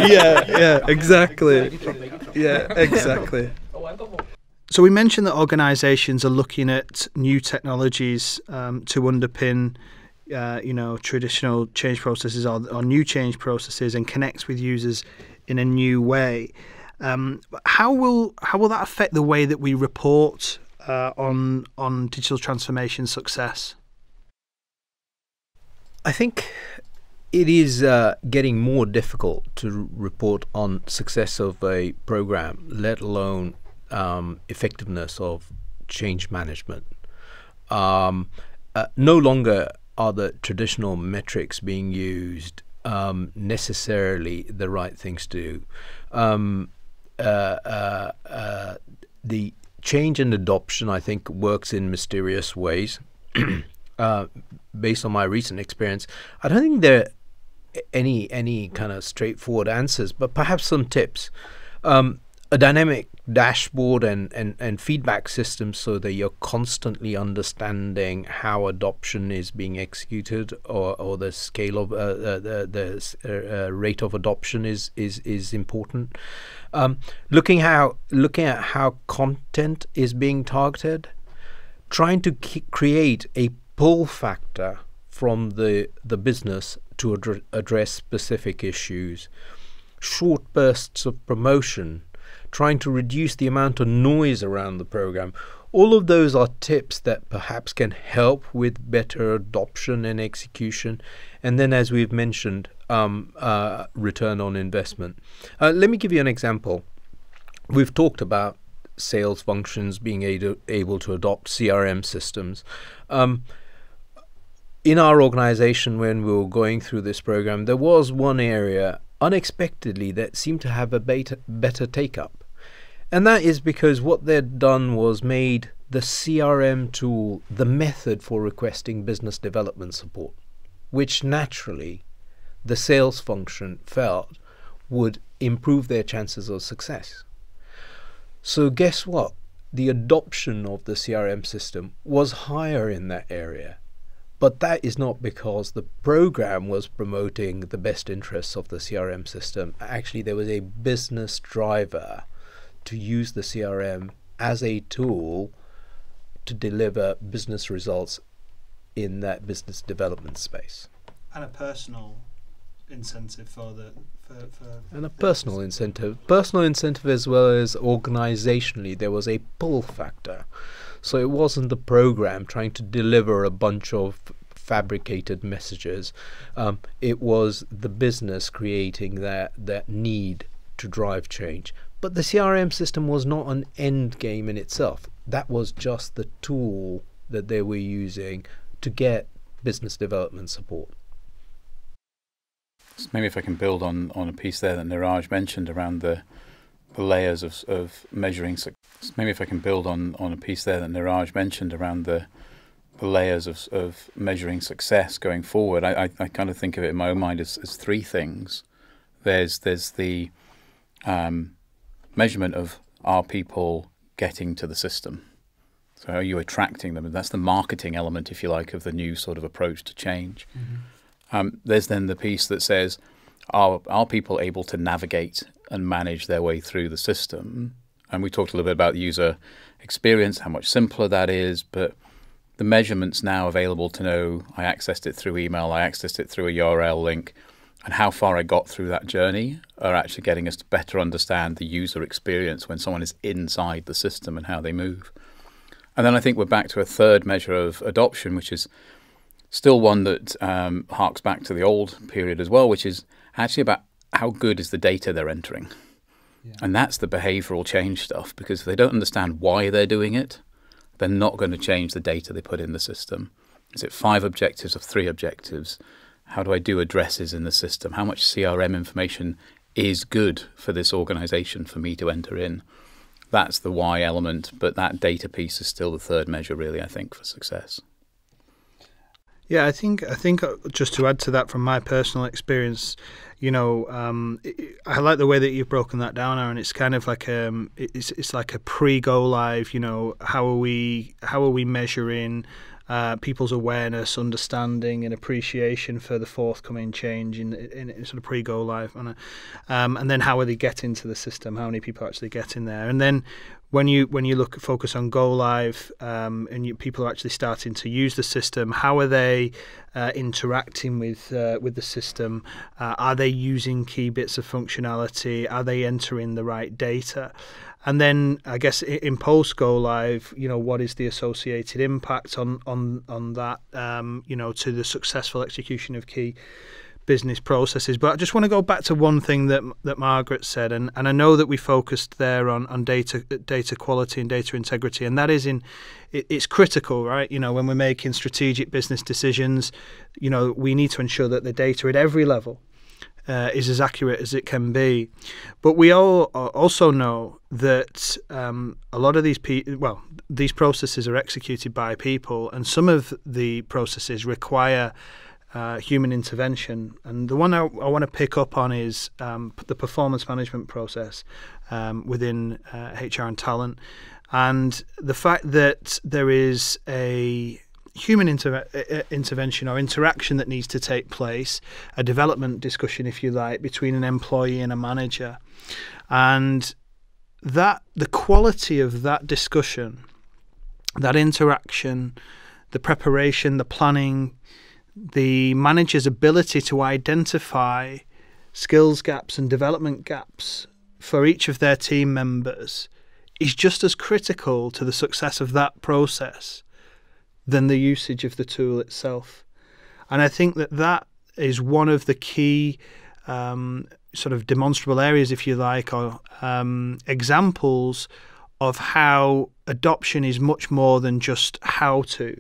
Yeah, exactly. Yeah, exactly. So we mentioned that organisations are looking at new technologies to underpin traditional change processes or new change processes and connect with users in a new way. How will that affect the way that we report on digital transformation success? I think it is getting more difficult to report on success of a program, let alone effectiveness of change management. No longer are the traditional metrics being used necessarily the right things to do. The change and adoption, I think, works in mysterious ways. Based on my recent experience, I don't think there are any kind of straightforward answers, but perhaps some tips. A dynamic dashboard and feedback system so that you're constantly understanding how adoption is being executed or the scale of the rate of adoption is important. Looking at how content is being targeted, trying to create a pull factor from the business to address specific issues, short bursts of promotion, trying to reduce the amount of noise around the program. All of those are tips that perhaps can help with better adoption and execution. And then, as we've mentioned, return on investment. Let me give you an example. We've talked about sales functions being able to adopt CRM systems. In our organization, when we were going through this program, there was one area unexpectedly that seemed to have a better take-up. And that is because what they'd done was made the CRM tool the method for requesting business development support, which naturally the sales function felt would improve their chances of success. So guess what? The adoption of the CRM system was higher in that area. But that is not because the program was promoting the best interests of the CRM system. Actually, there was a business driver to use the CRM as a tool to deliver business results in that business development space. And a personal incentive and a personal incentive as well as organizationally. There was a pull factor. So it wasn't the program trying to deliver a bunch of fabricated messages. It was the business creating that need to drive change. But the CRM system was not an end game in itself. That was just the tool that they were using to get business development support. So maybe if I can build on a piece there that Niraj mentioned around the layers of measuring success. Maybe if I can build on a piece there that Niraj mentioned around the layers of measuring success going forward. I kind of think of it in my own mind as three things. There's the measurement of, are people getting to the system? So are you attracting them? And that's the marketing element, if you like, of the new sort of approach to change. Mm-hmm. There's then the piece that says, are people able to navigate and manage their way through the system? And we talked a little bit about the user experience, how much simpler that is, but the measurements now available to know I accessed it through email, I accessed it through a URL link, and how far I got through that journey are actually getting us to better understand the user experience when someone is inside the system and how they move. And then I think we're back to a third measure of adoption, which is still one that harks back to the old period as well, which is actually about how good is the data they're entering. Yeah. And that's the behavioral change stuff, because if they don't understand why they're doing it, they're not going to change the data they put in the system. Is it 5 objectives or 3 objectives? How do I do addresses in the system? How much CRM information is good for this organization for me to enter in? That's the why element, but that data piece is still the third measure, really, I think, for success. Yeah, I think just to add to that from my personal experience, I like the way that you've broken that down, Aaron. It's kind of like it's like a pre-go live. How are we measuring people's awareness, understanding, and appreciation for the forthcoming change in sort of pre-go live, and then how are they getting to the system? How many people actually get in there? And then when you focus on go live, and people are actually starting to use the system, how are they interacting with the system? Are they using key bits of functionality? Are they entering the right data? And then I guess in post go live, what is the associated impact on that, to the successful execution of key business processes. But I just want to go back to one thing that Margaret said, and I know that we focused there on data quality and data integrity, and that is it's critical, right? When we're making strategic business decisions, we need to ensure that the data at every level is as accurate as it can be. But we all also know that a lot of these processes are executed by people, and some of the processes require human intervention. And the one I want to pick up on is the performance management process within HR and talent, and the fact that there is a human intervention or interaction that needs to take place, a development discussion, if you like, between an employee and a manager. And that the quality of that discussion, that interaction, the preparation, the planning, the manager's ability to identify skills gaps and development gaps for each of their team members is just as critical to the success of that process than the usage of the tool itself. And I think that is one of the key sort of demonstrable areas, if you like, or examples of how adoption is much more than just how to.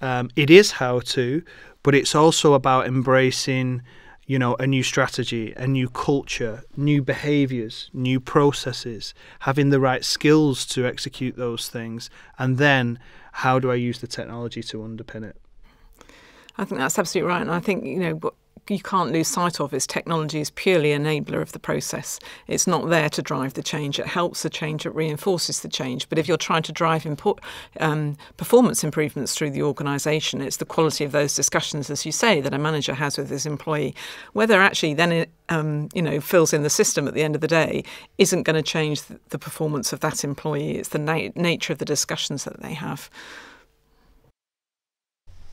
It is how to, but it's also about embracing, a new strategy, a new culture, new behaviours, new processes, having the right skills to execute those things, and then how do I use the technology to underpin it? I think that's absolutely right, and I think what you can't lose sight of is technology is purely an enabler of the process. It's not there to drive the change. It helps the change. It reinforces the change. But if you're trying to drive performance improvements through the organisation, it's the quality of those discussions, as you say, that a manager has with his employee. Whether actually then it fills in the system at the end of the day isn't going to change the performance of that employee. It's the nature of the discussions that they have.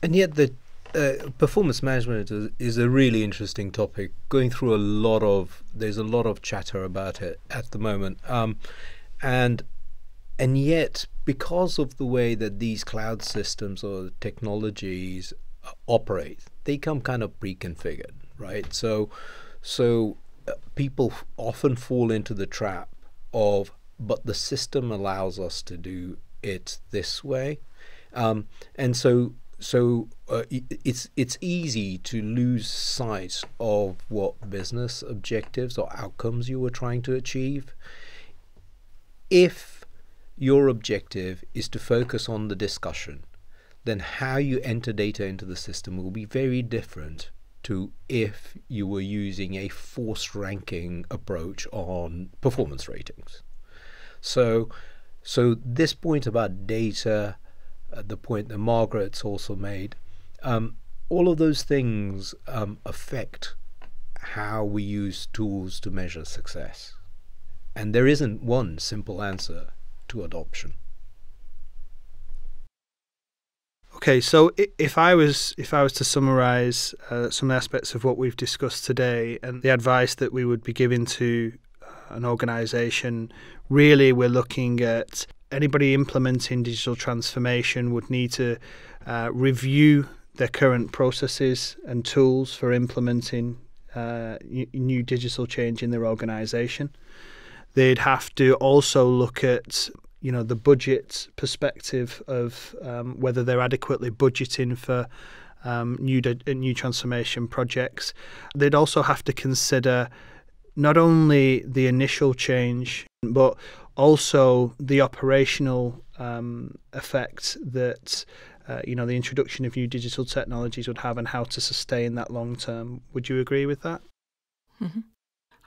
And yet performance management is a really interesting topic. Going through there's a lot of chatter about it at the moment, and yet because of the way that these cloud systems or technologies operate, they come kind of pre-configured, right? So people often fall into the trap of, but the system allows us to do it this way, and so it's easy to lose sight of what business objectives or outcomes you were trying to achieve. If your objective is to focus on the discussion, then how you enter data into the system will be very different to if you were using a forced ranking approach on performance ratings. So this point about data, the point that Margaret's also made, all of those things affect how we use tools to measure success. And there isn't one simple answer to adoption. Okay, so if I was to summarise some aspects of what we've discussed today and the advice that we would be giving to an organisation, really we're looking at anybody implementing digital transformation would need to review their current processes and tools for implementing new digital change in their organisation. They'd have to also look at the budget perspective of whether they're adequately budgeting for new transformation projects. They'd also have to consider not only the initial change, but also the operational effect that the introduction of new digital technologies would have and how to sustain that long term. Would you agree with that? Mm-hmm.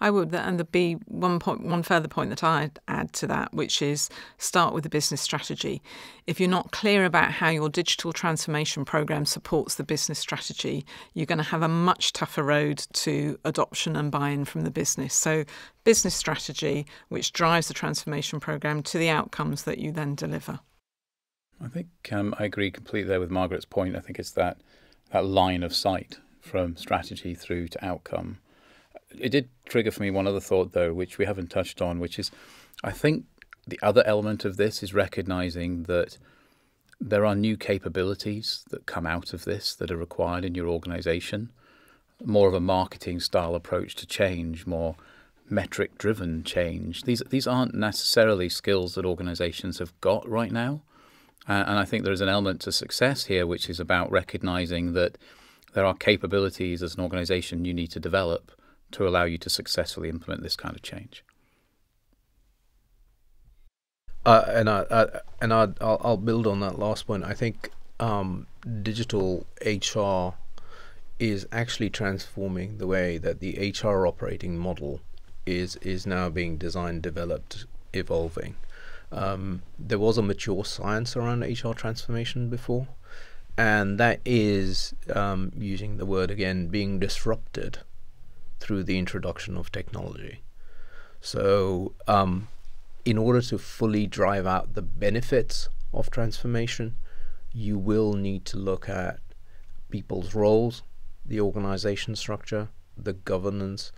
I would, and there'd be one further point that I'd add to that, which is start with the business strategy. If you're not clear about how your digital transformation program supports the business strategy, you're going to have a much tougher road to adoption and buy-in from the business. So business strategy, which drives the transformation program to the outcomes that you then deliver. I think I agree completely there with Margaret's point. I think it's that line of sight from strategy through to outcome. It did trigger for me one other thought, though, which we haven't touched on, which is I think the other element of this is recognizing that there are new capabilities that come out of this that are required in your organization, more of a marketing style approach to change, more metric driven change. These aren't necessarily skills that organizations have got right now. And I think there's an element to success here, which is about recognizing that there are capabilities as an organization you need to develop to allow you to successfully implement this kind of change. I'll build on that last point. I think digital HR is actually transforming the way that the HR operating model is now being designed, developed, evolving. There was a mature science around HR transformation before, and that is, using the word again, being disrupted through the introduction of technology. So in order to fully drive out the benefits of transformation, you will need to look at people's roles, the organization structure, the governance,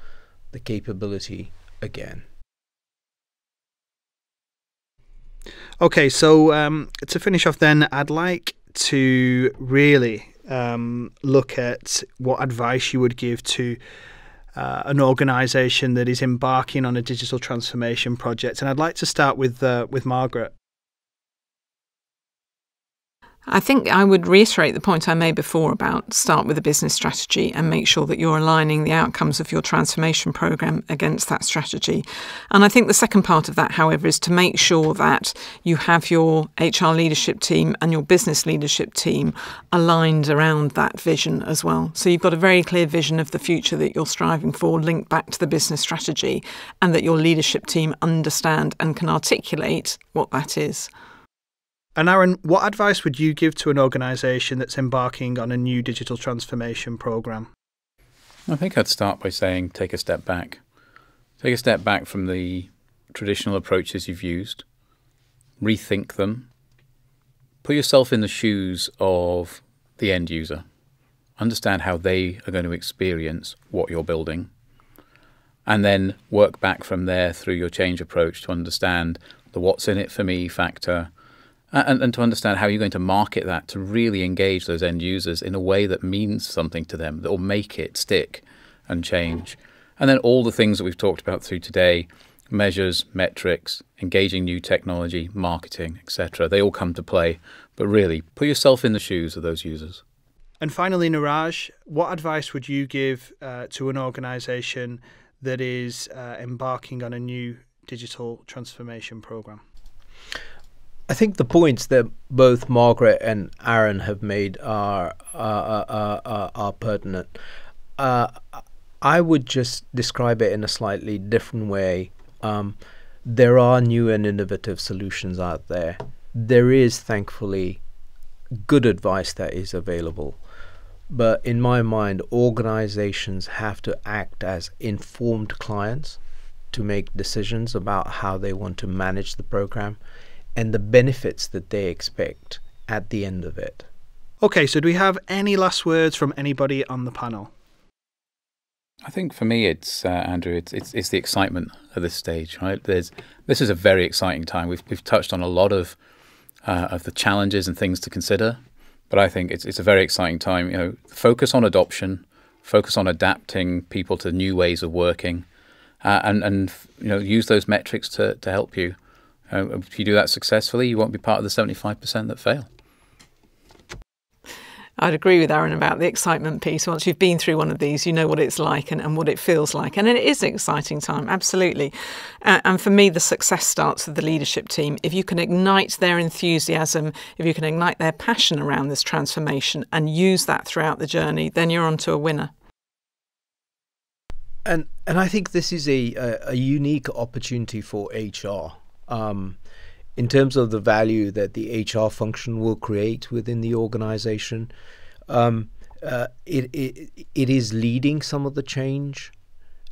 the capability again. Okay, so to finish off then, I'd like to really look at what advice you would give to an organisation that is embarking on a digital transformation project. And I'd like to start with Margaret. I think I would reiterate the point I made before about start with a business strategy and make sure that you're aligning the outcomes of your transformation programme against that strategy. And I think the second part of that, however, is to make sure that you have your HR leadership team and your business leadership team aligned around that vision as well. So you've got a very clear vision of the future that you're striving for, linked back to the business strategy, and that your leadership team understand and can articulate what that is. And Aaron, what advice would you give to an organisation that's embarking on a new digital transformation programme? I think I'd start by saying take a step back. Take a step back from the traditional approaches you've used. Rethink them. Put yourself in the shoes of the end user. Understand how they are going to experience what you're building. And then work back from there through your change approach to understand the what's in it for me factor, and to understand how you're going to market that to really engage those end users in a way that means something to them, that will make it stick and change. And then all the things that we've talked about through today, measures, metrics, engaging new technology, marketing, etc., they all come to play. But really, put yourself in the shoes of those users. And finally, Niraj, what advice would you give to an organisation that is embarking on a new digital transformation programme? I think the points that both Margaret and Aaron have made are pertinent. I would just describe it in a slightly different way. There are new and innovative solutions out there. There is, thankfully, good advice that is available. But in my mind, organizations have to act as informed clients to make decisions about how they want to manage the program and the benefits that they expect at the end of it. Okay, so do we have any last words from anybody on the panel? I think for me, it's Andrew. It's the excitement at this stage, right? This is a very exciting time. We've touched on a lot of the challenges and things to consider, but I think it's a very exciting time. You know, focus on adoption, focus on adapting people to new ways of working, and you know, use those metrics to help you. If you do that successfully, you won't be part of the 75% that fail. I'd agree with Aaron about the excitement piece. Once you've been through one of these, you know what it's like and what it feels like. And it is an exciting time, absolutely. And for me, the success starts with the leadership team. If you can ignite their enthusiasm, if you can ignite their passion around this transformation and use that throughout the journey, then you're onto a winner. And I think this is a unique opportunity for HR. In terms of the value that the HR function will create within the organization, it is leading some of the change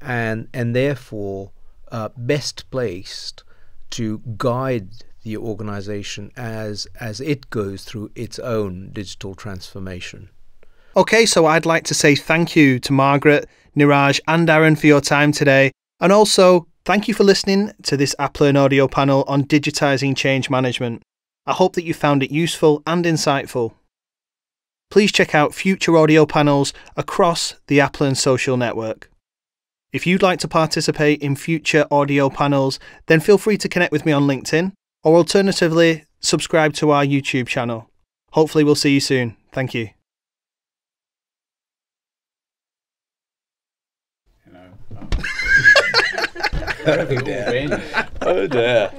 and therefore best placed to guide the organization as it goes through its own digital transformation. Okay, so I'd like to say thank you to Margaret, Niraj and Aaron for your time today, and also thank you for listening to this AppLearn audio panel on digitizing change management. I hope that you found it useful and insightful. Please check out future audio panels across the AppLearn social network. If you'd like to participate in future audio panels, then feel free to connect with me on LinkedIn, or alternatively, subscribe to our YouTube channel. Hopefully we'll see you soon. Thank you. Oh dear.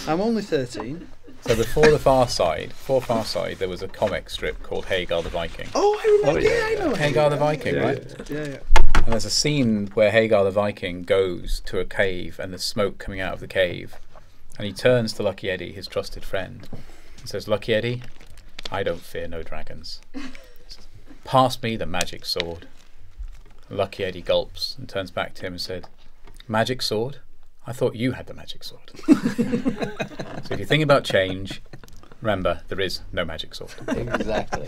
I'm only 13. So before Far Side, there was a comic strip called Hagar the Viking. Oh, I remember. I know. Hagar the Viking, right? Yeah. And there's a scene where Hagar the Viking goes to a cave and there's smoke coming out of the cave. And he turns to Lucky Eddie, his trusted friend, and says, "Lucky Eddie, I don't fear no dragons. Pass me the magic sword." Lucky Eddie gulps and turns back to him and said, "Magic sword? I thought you had the magic sword." So if you think about change, remember there is no magic sword. Exactly.